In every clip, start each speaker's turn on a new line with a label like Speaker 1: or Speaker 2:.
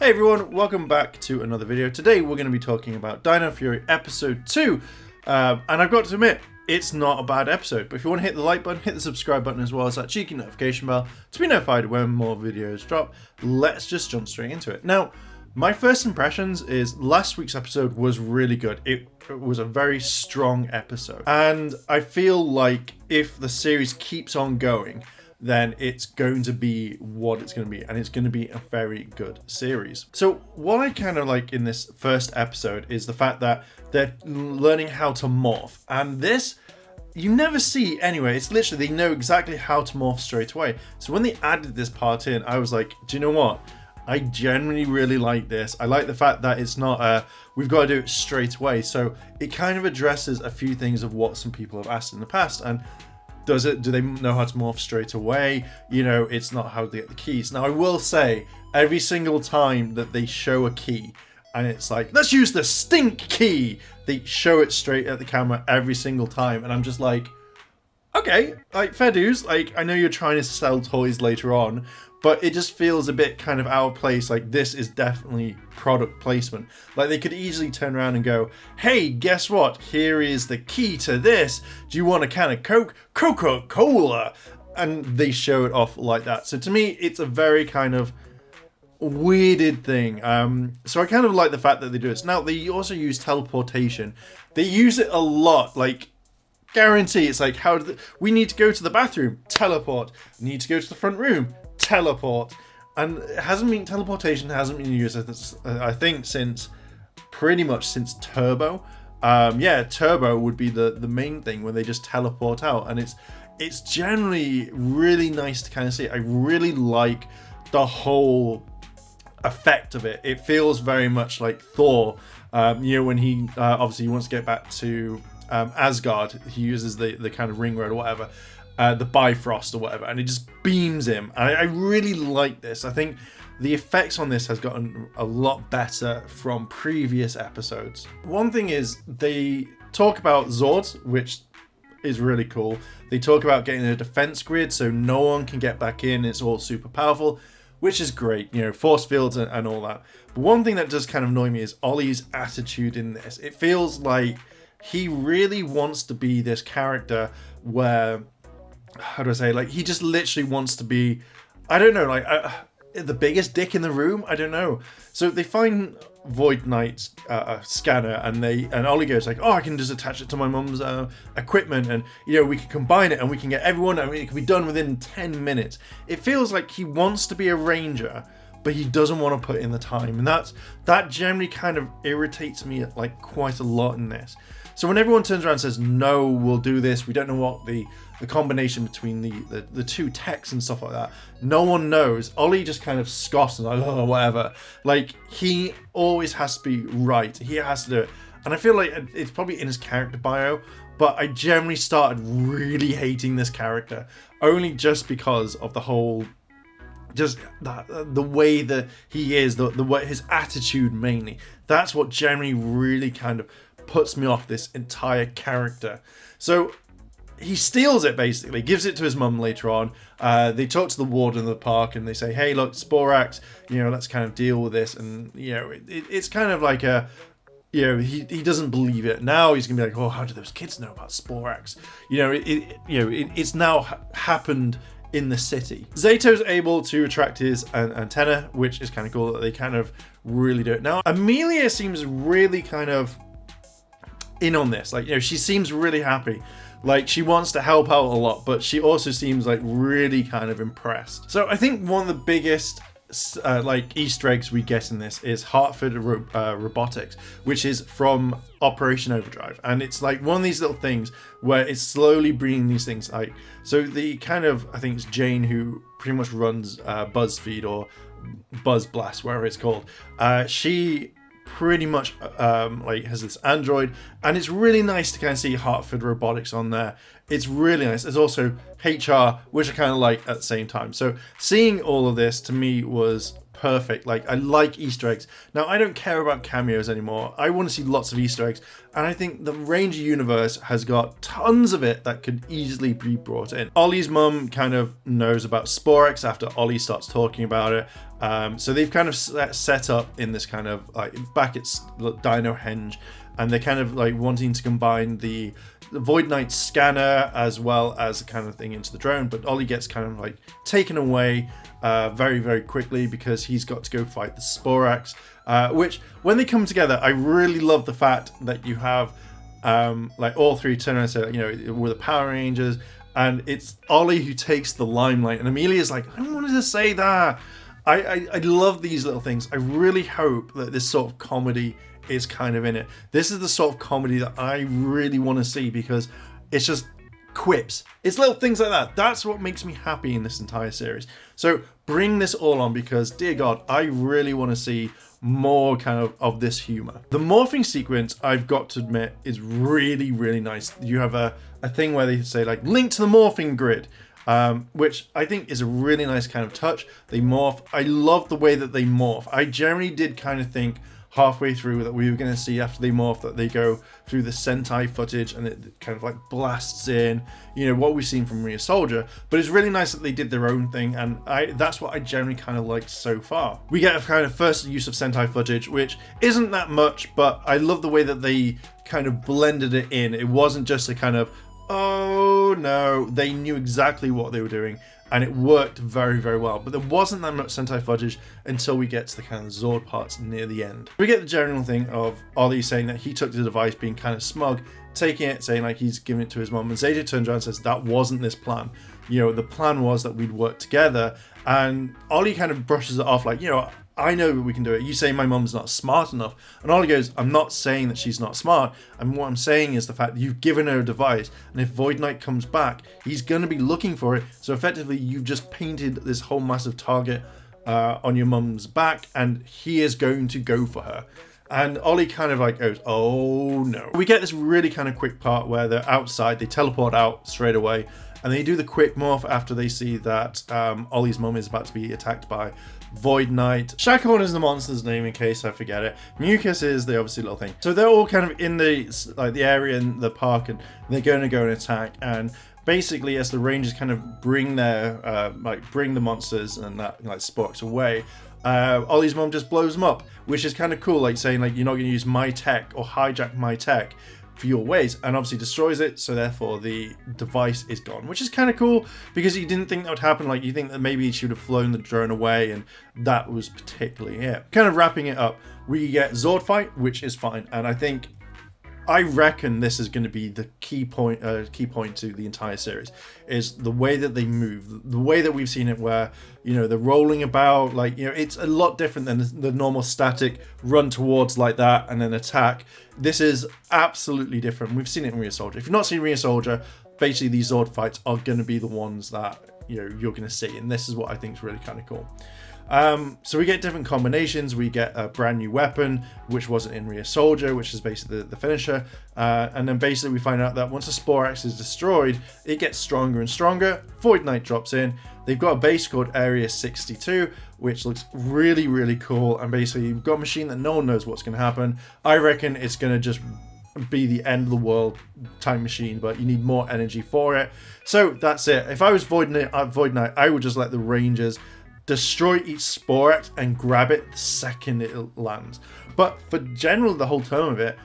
Speaker 1: Hey everyone, welcome back to another video. Today we're going to be talking about Dino Fury episode 2. And I've got to admit, it's not a bad episode. But if you want to hit the like button, hit the subscribe button as well as that cheeky notification bell to be notified when more videos drop. Let's just jump straight into it. Now, my first impressions is last week's episode was really good. It was a very strong episode. And I feel like if the series keeps on going, then it's going to be what it's going to be, and it's going to be a very good series. So what I kind of like in this first episode is the fact that they're learning how to morph, and this you never see anyway. It's literally they know exactly how to morph straight away. So when they added this part in, I was like, do you know what? I genuinely really like this. I like the fact that it's not we've got to do it straight away. So it kind of addresses a few things of what some people have asked in the past. And do they know how to morph straight away? You know, it's not how they get the keys. Now, I will say, every single time that they show a key, and it's like, let's use the stink key, they show it straight at the camera every single time. And I'm just like, okay, like, fair dues. Like, I know you're trying to sell toys later on, but it just feels a bit kind of out of place. Like, this is definitely product placement. Like, they could easily turn around and go, hey, guess what? Here is the key to this. Do you want a can of Coke? Coca-Cola. And they show it off like that. So to me, it's a very kind of weirded thing. So I kind of like the fact that they do this. Now, they also use teleportation. They use it a lot. Like, guarantee it's like, we need to go to the bathroom, teleport. Need to go to the front room, teleport. And teleportation hasn't been used, I think, since pretty much since Turbo. Turbo would be the main thing when they just teleport out, and it's generally really nice to kind of see. I really like the whole effect of it. It feels very much like Thor. When he obviously wants to get back to Asgard, he uses the kind of ring road or whatever. The Bifrost or whatever, and it just beams him. And I really like this. I think the effects on this has gotten a lot better from previous episodes. One thing is they talk about Zords, which is really cool. They talk about getting a defense grid so no one can get back in. It's all super powerful, which is great. You know, force fields and all that. But one thing that does kind of annoy me is Ollie's attitude in this. It feels like he really wants to be this character where, how do I say, like, he just literally wants to be, I don't know, like the biggest dick in the room. I don't know. So they find Void Knight's scanner, and Ollie goes like, oh, I can just attach it to my mum's equipment, and we can combine it and we can get everyone. I mean, it can be done within 10 minutes. It feels like he wants to be a ranger, but he doesn't want to put in the time, and that generally kind of irritates me like quite a lot in this. So when everyone turns around and says, no, we'll do this, we don't know what the combination between the two techs and stuff like that, no one knows. Ollie just kind of scoffs and like, oh, whatever. Like, he always has to be right. He has to do it. And I feel like it's probably in his character bio, but I generally started really hating this character, only just because of the whole, just the way that he is, the way his attitude mainly. That's what generally really kind of puts me off this entire character. So he steals it, basically, gives it to his mum later on. They talk to the warden of the park and they say, hey, look, Sporix, let's kind of deal with this. And, it's kind of like he doesn't believe it. Now he's going to be like, oh, how do those kids know about Sporix? It's now happened in the city. Zato's able to attract his antenna, which is kind of cool that they kind of really do it. Now, Amelia seems really kind of in on this. Like, she seems really happy. Like, she wants to help out a lot, but she also seems like really kind of impressed. So I think one of the biggest Easter eggs we get in this is Hartford Robotics, which is from Operation Overdrive, and it's like one of these little things where it's slowly bringing these things out. So the kind of, I think it's Jane who pretty much runs BuzzFeed or Buzz Blast, whatever it's called. She pretty much has this android, and it's really nice to kind of see Hartford Robotics on there. It's really nice. There's also HR, which I kind of like at the same time. So seeing all of this to me was perfect. Like, I like Easter eggs. Now, I don't care about cameos anymore. I want to see lots of Easter eggs. And I think the Ranger universe has got tons of it that could easily be brought in. Ollie's mum kind of knows about Sporix after Ollie starts talking about it. So they've kind of set up in this kind of like back at Dino Henge, and they're kind of like wanting to combine the Void Knight scanner as well as the kind of thing into the drone, but Ollie gets kind of like taken away very, very quickly because he's got to go fight the Sporix, which when they come together, I really love the fact that you have like all three turn around and say, you know, we're the Power Rangers, and it's Ollie who takes the limelight, and Amelia's like, I don't want to say that. I love these little things. I really hope that this sort of comedy is kind of in it. This is the sort of comedy that I really want to see, because it's just quips. It's little things like that. That's what makes me happy in this entire series. So bring this all on, because dear God, I really want to see more kind of this humor. The morphing sequence, I've got to admit, is really, really nice. You have a thing where they say like, link to the morphing grid. Which I think is a really nice kind of touch. They morph. I love the way that they morph. I generally did kind of think halfway through that we were going to see after they morph that they go through the Sentai footage and it kind of like blasts in, you know, what we've seen from Rear Soldier. But it's really nice that they did their own thing, and that's what I generally kind of liked so far. We get a kind of first use of Sentai footage, which isn't that much, but I love the way that they kind of blended it in. It wasn't just a kind of, oh no, they knew exactly what they were doing, and it worked very, very well. But there wasn't that much Sentai footage until we get to the kind of Zord parts near the end. We get the general thing of Ollie saying that he took the device, being kind of smug, taking it, saying like he's giving it to his mom, and Zeta turns around and says that wasn't this plan. You know, the plan was that we'd work together, and Ollie kind of brushes it off like, you know, I know that we can do it. You say my mom's not smart enough. And Ollie goes, I'm not saying that she's not smart. And what I'm saying is the fact that you've given her a device, and if Void Knight comes back, he's going to be looking for it. So effectively, you've just painted this whole massive target on your mum's back, and he is going to go for her. And Ollie kind of like goes, oh no. We get this really kind of quick part where they're outside, they teleport out straight away, and they do the quick morph after they see that Ollie's mum is about to be attacked by Void Knight. Shakhorn is the monster's name in case I forget it. Mucus is the obviously little thing. So they're all kind of in the area in the park, and they're going to go and attack. And basically, as the Rangers kind of bring their bring the monsters and that like Sporix away, Ollie's mom just blows them up, which is kind of cool, like saying like, you're not going to use my tech or hijack my tech for your ways, and obviously destroys it, so therefore the device is gone, which is kind of cool, because you didn't think that would happen. Like, you think that maybe she would have flown the drone away, and that was particularly it. Kind of wrapping it up, we get Zord fight, which is fine, and I reckon this is going to be the key point to the entire series, is the way that they move, the way that we've seen it, where, you know, they're rolling about, like, you know, it's a lot different than the normal static run towards like that and then attack. This is absolutely different. We've seen it in Rear Soldier. If you've not seen Rear Soldier, basically these Zord fights are going to be the ones that, you know, you're going to see, and this is what I think is really kind of cool. So we get different combinations. We get a brand new weapon, which wasn't in Rear Soldier, which is basically the finisher. And then basically we find out that once a Sporix is destroyed, it gets stronger and stronger. Void Knight drops in. They've got a base called Area 62, which looks really, really cool. And basically you've got a machine that no one knows what's going to happen. I reckon it's going to just be the end of the world time machine, but you need more energy for it. So that's it. If I was Void Knight, I would just let the Rangers destroy each Sporix and grab it the second it lands. But for general, the whole term of it,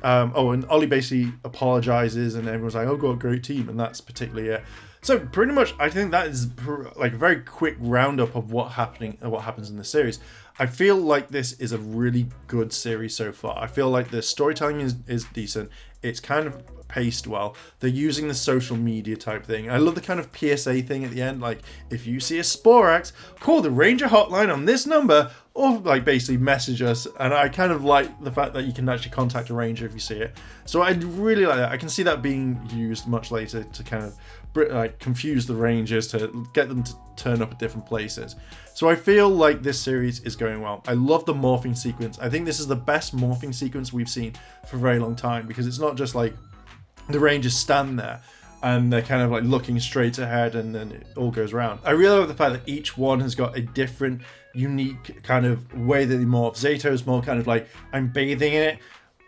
Speaker 1: and Ollie basically apologizes, and everyone's like, oh, got a great team, and that's particularly it. So pretty much, I think that is like a very quick roundup of what happens in the series. I feel like this is a really good series so far. I feel like the storytelling is decent. It's kind of paced well. They're using the social media type thing. I love the kind of PSA thing at the end, like, if you see a Sporix, call the Ranger hotline on this number, or like basically message us. And I kind of like the fact that you can actually contact a Ranger if you see it. So I really like that. I can see that being used much later to kind of like confuse the Rangers, to get them to turn up at different places. So I feel like this series is going well. I love the morphing sequence. I think this is the best morphing sequence we've seen for a very long time, because it's not just like the Rangers stand there and they're kind of like looking straight ahead, and then it all goes around. I really love the fact that each one has got a different, unique kind of way that they morph. Zato's more kind of like, I'm bathing in it.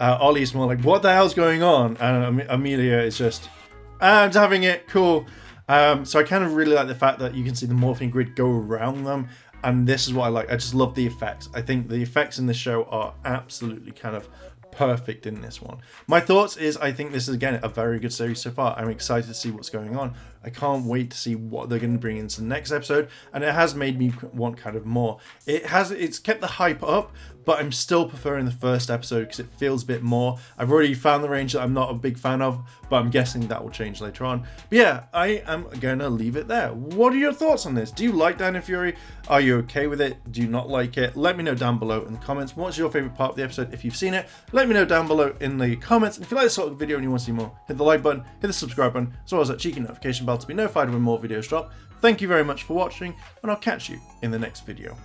Speaker 1: Ollie's more like, what the hell's going on? And Amelia is just, I'm having it, cool. So I kind of really like the fact that you can see the morphing grid go around them, and this is what I like. I just love the effects. I think the effects in this show are absolutely kind of perfect in this one. My thoughts is, I think this is again a very good series so far. I'm excited to see what's going on. I can't wait to see what they're going to bring into the next episode, and it has made me want kind of more. It's kept the hype up, but I'm still preferring the first episode because it feels a bit more. I've already found the range that I'm not a big fan of, but I'm guessing that will change later on. But yeah, I am gonna leave it there. What are your thoughts on this? Do you like Dino Fury? Are you okay with it? Do you not like it? Let me know down below in the comments. What's your favorite part of the episode if you've seen it? Let me know down below in the comments. And if you like this sort of video and you want to see more, hit the like button, hit the subscribe button, as well as that cheeky notification bell to be notified when more videos drop. Thank you very much for watching, and I'll catch you in the next video.